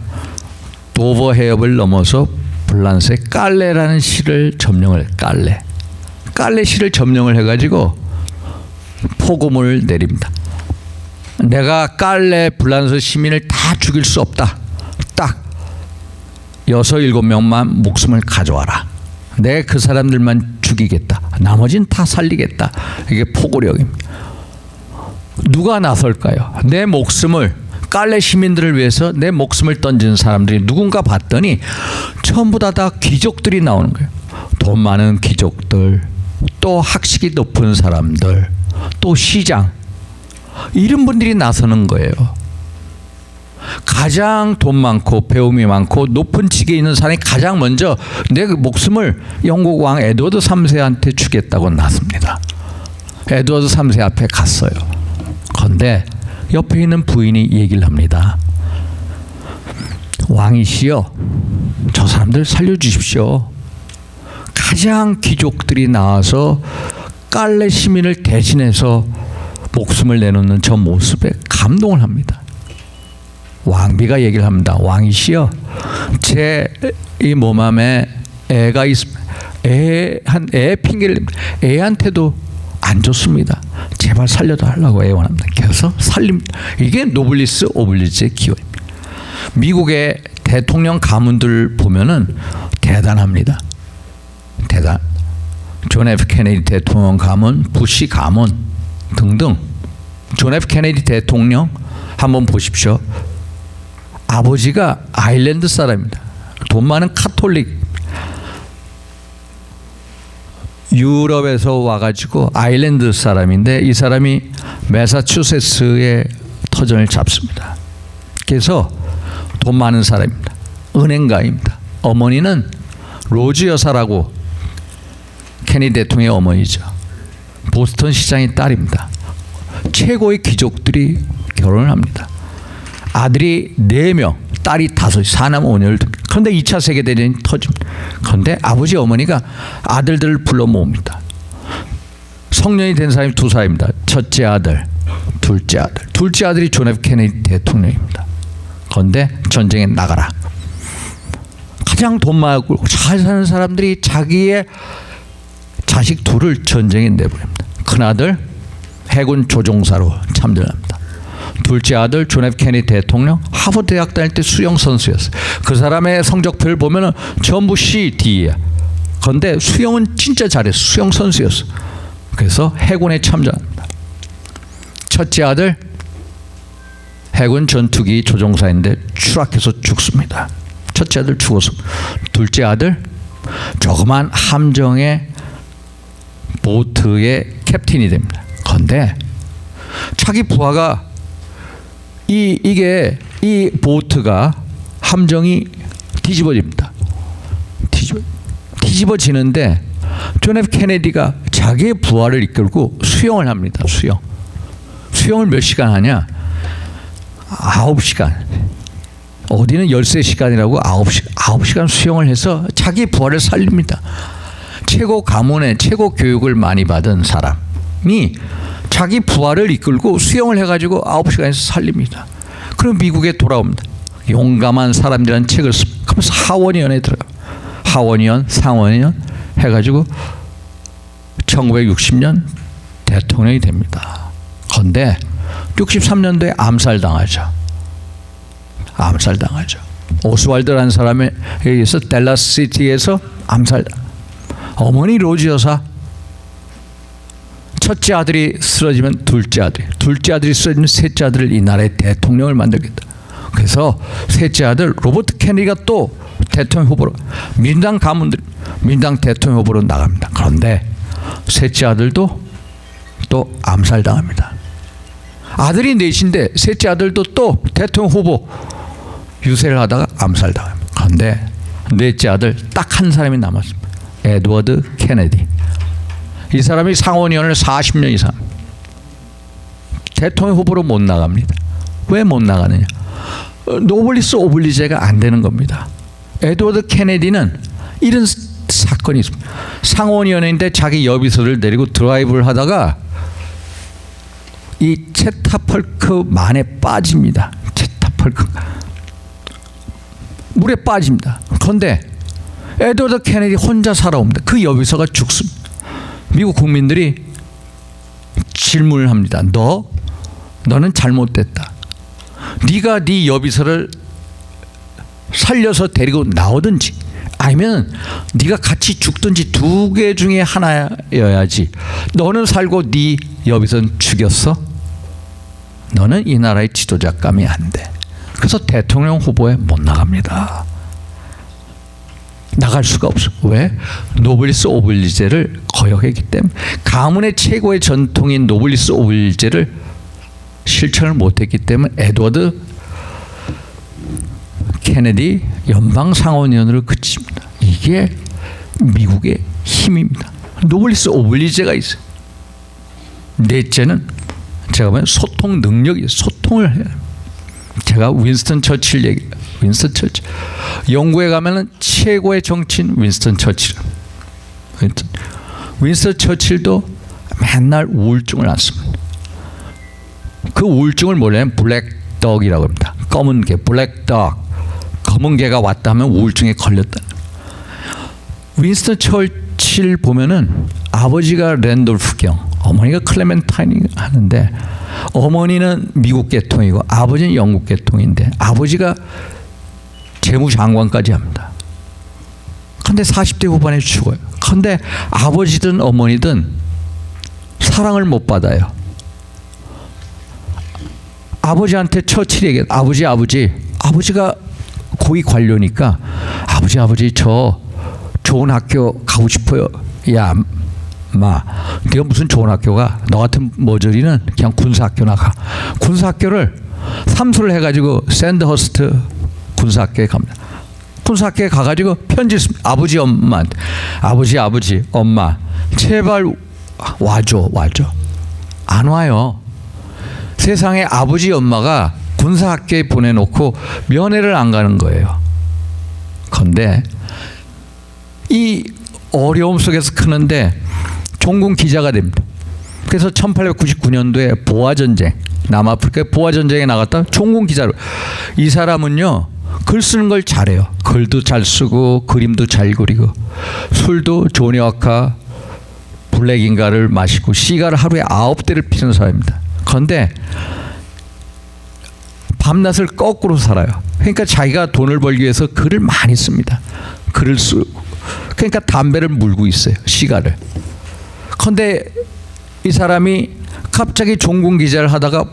도버 해협을 넘어서 불란서의 깔레라는 시를 점령을, 깔레 시를 점령을 해가지고 포고문을 내립니다. 내가 깔레 불란서 시민을 다 죽일 수 없다. 딱 6, 7명만 목숨을 가져와라. 내 그 사람들만 죽이겠다. 나머지는 다 살리겠다. 이게 포고령입니다. 누가 나설까요? 내 목숨을, 깔레 시민들을 위해서 내 목숨을 던지는 사람들이 누군가 봤더니 전부 다 귀족들이 나오는 거예요. 돈 많은 귀족들, 또 학식이 높은 사람들, 또 시장, 이런 분들이 나서는 거예요. 가장 돈 많고 배움이 많고 높은 직에 있는 사람이 가장 먼저 내 목숨을 영국 왕 에드워드 3세한테 주겠다고 나섭니다. 에드워드 3세 앞에 갔어요. 그런데 옆에 있는 부인이 얘기를 합니다. 왕이시여, 저 사람들 살려주십시오. 가장 귀족들이 나와서 깔레 시민을 대신해서 목숨을 내놓는 저 모습에 감동을 합니다. 왕비가 얘기를 합니다. 왕이시여, 제 이 몸함에 애가 있습니다. 애 핑계를 냅니다. 애한테도 안 좋습니다. 제발 살려달라고 애원합니다. 그래서 이게 노블리스 오블리지의 기원입니다. 미국의 대통령 가문들 보면은 대단합니다. 존 F 케네디 대통령 가문, 부시 가문 등등. 존 F 케네디 대통령 한번 보십시오. 아버지가 아일랜드 사람입니다. 돈 많은 카톨릭. 유럽에서 와가지고 아일랜드 사람인데 이 사람이 매사추세츠의 터전을 잡습니다. 그래서 돈 많은 사람입니다. 은행가입니다. 어머니는 로즈 여사라고 케네디 대통령의 어머니죠. 보스턴 시장의 딸입니다. 최고의 귀족들이 결혼을 합니다. 아들이 4명, 딸이 5, 사남 5녀를 둡니다. 그런데 2차 세계대전이 터집니다. 그런데 아버지 어머니가 아들들을 불러 모읍니다. 성년이 된 사람이 2사람입니다. 첫째 아들, 둘째 아들. 둘째 아들이 존 F 케네디 대통령입니다. 그런데 전쟁에 나가라. 가장 돈 많고 잘 사는 사람들이 자기의 자식 둘을 전쟁에 내보냅니다. 큰아들 해군 조종사로 참전합니다. 둘째 아들 존 F 케네디 대통령 하버드 대학 다닐 때 수영 선수였어요. 그 사람의 성적표를 보면은 전부 C, D야. 그런데 수영은 진짜 잘했어. 수영 선수였어. 그래서 해군에 참전합니다. 첫째 아들 해군 전투기 조종사인데 추락해서 죽습니다. 첫째 아들 죽었어. 둘째 아들 조그만 함정의 보트의 캡틴이 됩니다. 그런데 자기 부하가 이 보트가 함정이 뒤집어집니다. 뒤집어지는데 존 F 케네디가 자기의 부하를 이끌고 수영을 합니다. 수영을 몇 시간 하냐? 9시간. 어디는 13시간이라고 9시간 수영을 해서 자기 부하를 살립니다. 최고 가문에 최고 교육을 많이 받은 사람이 자기 부하를 이끌고 수영을 해가지고 9시간에서 살립니다. 그럼 미국에 돌아옵니다. 용감한 사람들이라는 책을 씁니다. 그러면서 하원위원회에 들어가요. 하원위원, 상원위원 해가지고 1960년 대통령이 됩니다. 그런데 63년도에 암살당하죠. 오스왈드라는 사람에 의해서 댈러스시티에서 암살당. 어머니 로즈 여사. 첫째 아들이 쓰러지면 둘째 아들이 쓰러지면 셋째 아들을 이 나라의 대통령을 만들겠다. 그래서 셋째 아들 로버트 케네디가 또 대통령 후보로 민주당 가문들 민주당 대통령 후보로 나갑니다. 그런데 셋째 아들도 또 암살당합니다. 아들이 넷인데 셋째 아들도 또 대통령 후보 유세를 하다가 암살당합니다. 그런데 넷째 아들 딱 한 사람이 남았습니다. 에드워드 케네디. 이 사람이 상원의원을 40년 이상 대통령 후보로 못 나갑니다. 왜 못 나가느냐? 노블리스 오블리제가 안 되는 겁니다. 에드워드 케네디는 이런 사건이 있습니다. 상원의원인데 자기 여비서를 데리고 드라이브를 하다가 이 채타펄크 만에 빠집니다. 채타펄크 물에 빠집니다. 그런데 에드워드 케네디 혼자 살아옵니다. 그 여비서가 죽습니다. 미국 국민들이 질문을 합니다. 너는 잘못됐다. 네가 네 여비서를 살려서 데리고 나오든지 아니면 네가 같이 죽든지 두 개 중에 하나여야지. 너는 살고 네 여비서는 죽였어. 너는 이 나라의 지도자감이 안 돼. 그래서 대통령 후보에 못 나갑니다. 나갈 수가 없어. 왜? 노블리스 오블리제를 거역했기 때문에. 가문의 최고의 전통인 노블리스 오블리제를 실천을 못했기 때문에 에드워드 케네디 연방 상원의원으로 그칩니다. 이게 미국의 힘입니다. 노블리스 오블리제가 있어요. 넷째는 제가 보면 소통 능력이 소통을 해요. 제가 윈스턴 처칠 얘기. 윈스턴 처칠. 영국에 가면은 최고의 정치인 윈스턴 처칠. 윈스턴 처칠도 맨날 우울증을 앓습니다. 그 우울증을 뭐냐면 블랙덕이라고 합니다. 검은 개, 블랙덕. 검은 개가 왔다 하면 우울증에 걸렸다. 윈스턴 처칠 보면은 아버지가 랜돌프 경, 어머니가 클레멘타인이 하는데 어머니는 미국 계통이고 아버지는 영국 계통인데 아버지가 재무장관까지 합니다. 근데 40대 후반에 죽어요. 근데 아버지든 어머니든 사랑을 못 받아요. 아버지한테 처칠이 얘기해. 아버지가 고위 관료니까 아버지 저 좋은 학교 가고 싶어요. 야 마, 네가 무슨 좋은 학교가? 너 같은 머저리는 그냥 군사학교 나가. 군사학교를 삼수를 해가지고 샌드허스트 군사학교에 갑니다. 군사학교에 가가지고 편지 씁니다. 아버지 엄마한테. 아버지 엄마 제발 와줘. 안 와요. 세상에 아버지 엄마가 군사학교에 보내놓고 면회를 안 가는 거예요. 그런데 이 어려움 속에서 크는데 종군 기자가 됩니다. 그래서 1899년도에 보아전쟁, 남아프리카의 보아전쟁에 나갔다 종군 기자로. 이 사람은요 글 쓰는 걸 잘해요. 글도 잘 쓰고 그림도 잘 그리고 술도 조니와카 블랙인가를 마시고 시가를 하루에 9대를 피는 사람입니다. 그런데 밤낮을 거꾸로 살아요. 그러니까 자기가 돈을 벌기 위해서 글을 많이 씁니다. 글을 쓰고 그러니까 담배를 물고 있어요. 시가를. 그런데 이 사람이 갑자기 종군 기자를 하다가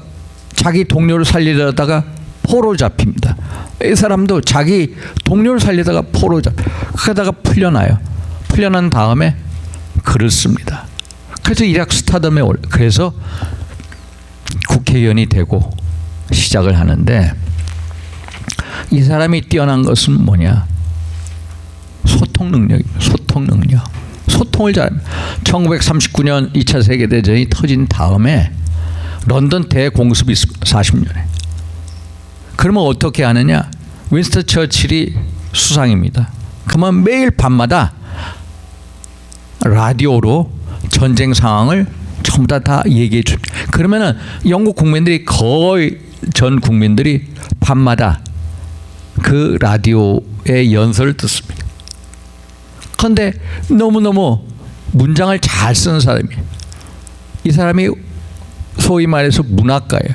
자기 동료를 살리려다가 포로 잡힙니다. 이 사람도 자기 동료를 살리다가 포로 그러다가 풀려나요. 풀려난 다음에 글을 씁니다. 그래서 이락 스타덤에 그래서 국회의원이 되고 시작을 하는데 이 사람이 뛰어난 것은 뭐냐? 소통 능력입니다. 소통을 잘합니다. 1939년 2차 세계대전이 터진 다음에 런던 대공습이 있습니다. 40년에. 그러면 어떻게 하느냐? 윈스턴 처칠이 수상입니다. 그러면 매일 밤마다 라디오로 전쟁 상황을 전부 다 얘기해 줍니다. 그러면은 영국 국민들이 거의 전 국민들이 밤마다 그 라디오의 연설을 듣습니다. 그런데 너무너무 문장을 잘 쓰는 사람이에요. 이 사람이 소위 말해서 문학가예요.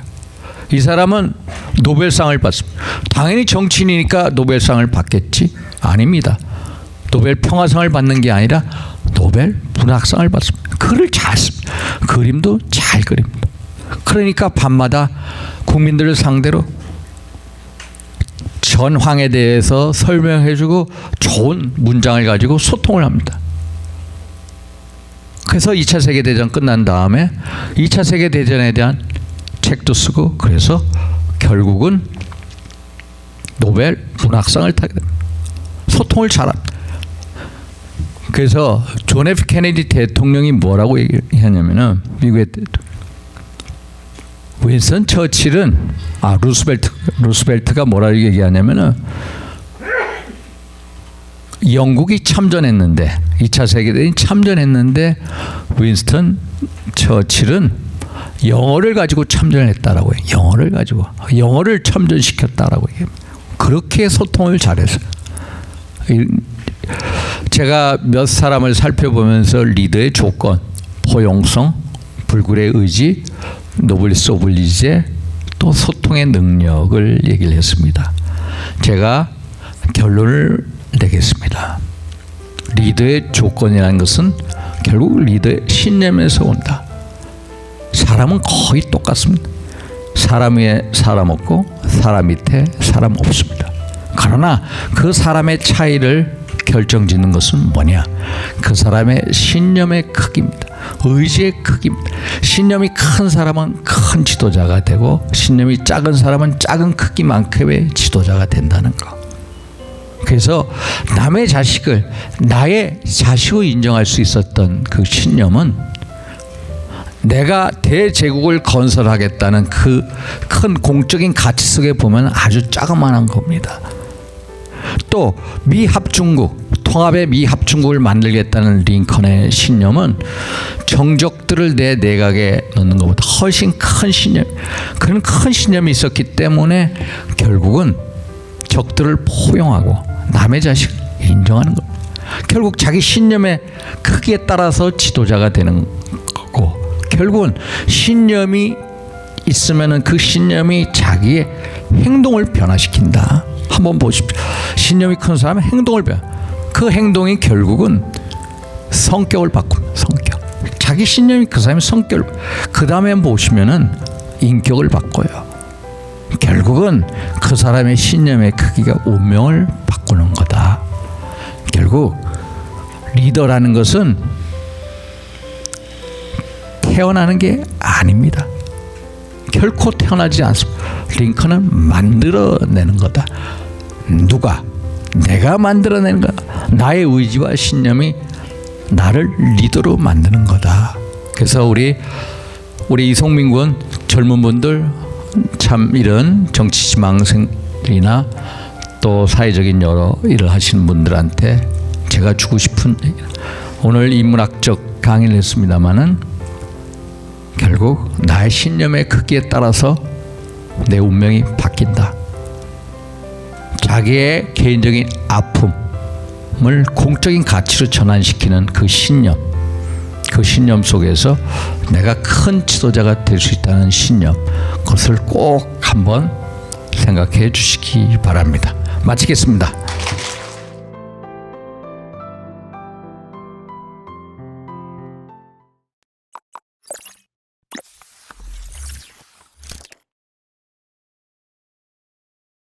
이 사람은 노벨상을 받습니다. 당연히 정치인이니까 노벨상을 받겠지? 아닙니다. 노벨 평화상을 받는 게 아니라 노벨 문학상을 받습니다. 글을 잘 씁니다. 그림도 잘 그립니다. 그러니까 밤마다 국민들을 상대로 전황에 대해서 설명해주고 좋은 문장을 가지고 소통을 합니다. 그래서 2차 세계대전 끝난 다음에 2차 세계대전에 대한 책도 쓰고 그래서 결국은 노벨 문학상을 타게 됩니다. 소통을 잘합니다. 그래서 존 F 케네디 대통령이 뭐라고 얘기하냐면은 미국의 대통령 윈스턴 처칠은 루스벨트가 뭐라고 얘기하냐면은 영국이 참전했는데 2차 세계대전이 참전했는데 윈스턴 처칠은 영어를 가지고 참전을 했다라고 해요. 영어를 참전시켰다라고 해요. 그렇게 소통을 잘해서 제가 몇 사람을 살펴보면서 리더의 조건, 포용성, 불굴의 의지, 노블리스 오블리제, 또 소통의 능력을 얘기를 했습니다. 제가 결론을 내겠습니다. 리더의 조건이라는 것은 결국 리더의 신념에서 온다. 사람은 거의 똑같습니다. 사람 위에 사람 없고 사람 밑에 사람 없습니다. 그러나 그 사람의 차이를 결정짓는 것은 뭐냐? 그 사람의 신념의 크기입니다. 의지의 크기입니다. 신념이 큰 사람은 큰 지도자가 되고 신념이 작은 사람은 작은 크기만큼의 지도자가 된다는 거. 그래서 남의 자식을 나의 자식으로 인정할 수 있었던 그 신념은 내가 대제국을 건설하겠다는 그 큰 공적인 가치 속에 보면 아주 자그마한 겁니다. 또 미합중국, 통합의 미합중국을 만들겠다는 링컨의 신념은 정적들을 내 내각에 넣는 것보다 훨씬 큰 신념, 그런 큰 신념이 있었기 때문에 결국은 적들을 포용하고 남의 자식을 인정하는 겁니다. 결국 자기 신념의 크기에 따라서 지도자가 되는 거고 결국은 신념이 있으면은 그 신념이 자기의 행동을 변화시킨다. 한번 보십시오. 신념이 큰 사람은 행동을 그 행동이 결국은 성격을 바꿉니다. 성격. 자기 신념이 그 사람의 성격을. 그 다음에 보시면은 인격을 바꿔요. 결국은 그 사람의 신념의 크기가 운명을 바꾸는 거다. 결국 리더라는 것은 태어나는 게 아닙니다. 결코 태어나지 않습니다. 링컨은 만들어내는 거다. 누가? 내가 만들어내는 거다. 나의 의지와 신념이 나를 리더로 만드는 거다. 그래서 우리 이송민 군 젊은 분들 참 이런 정치 지망생들이나 또 사회적인 여러 일을 하시는 분들한테 제가 주고 싶은 오늘 인문학적 강의를 했습니다마는 결국 나의 신념의 크기에 따라서 내 운명이 바뀐다. 자기의 개인적인 아픔을 공적인 가치로 전환시키는 그 신념 속에서 내가 큰 지도자가 될 수 있다는 신념, 그것을 꼭 한번 생각해 주시기 바랍니다. 마치겠습니다.